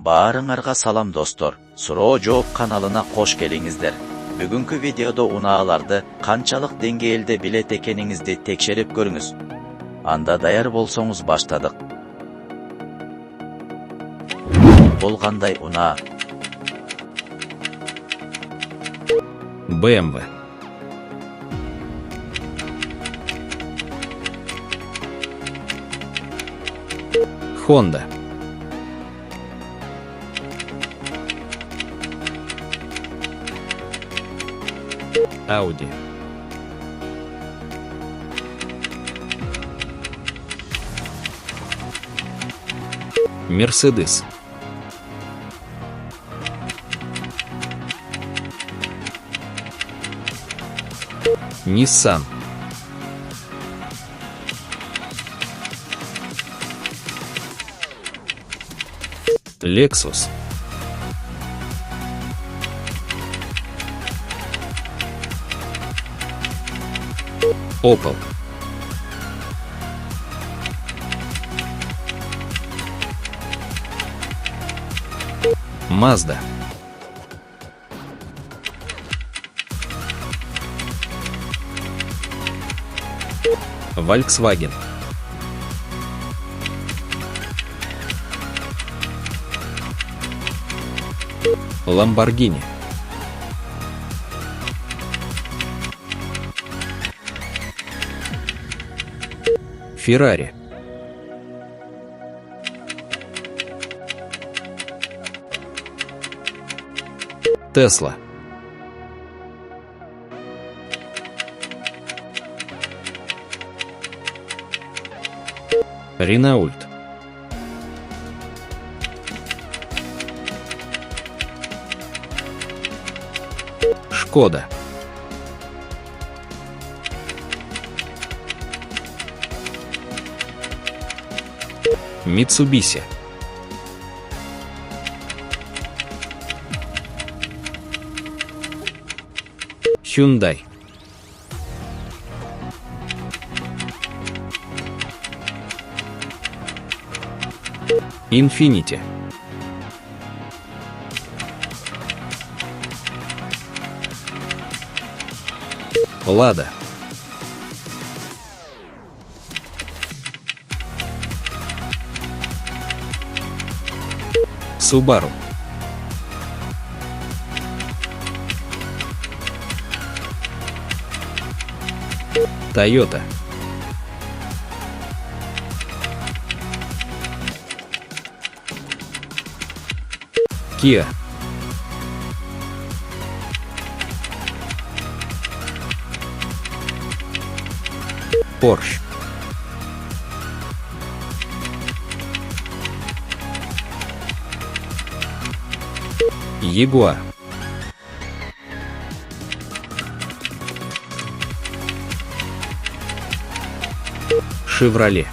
Баарыңарга салам достор. Суроо жооп каналына кош келиңиздер. Бүгүнкү видеодо унааларды канчалык деңгээлде билет экениңизди текшерип көрүңүз. Анда даяр болсоңуз баштадык. Бул кандай унаа? BMW. Honda. Audi. Mercedes. Nissan. Lexus. Opel. Mazda. Volkswagen. Lamborghini. Ferrari. Tesla. Renault. Шкода. Mitsubishi. Hyundai. Infiniti. Lada. Subaru. Toyota. Kia. Porsche. Jaguar. Chevrolet.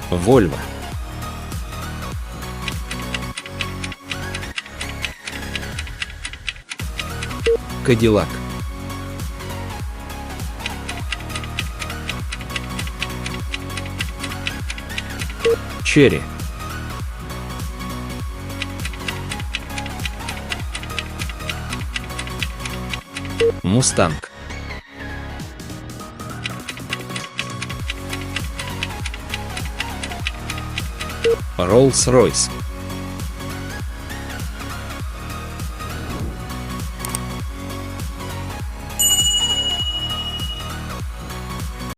Volvo. Cadillac. Cherry. Mustang. Rolls-Royce.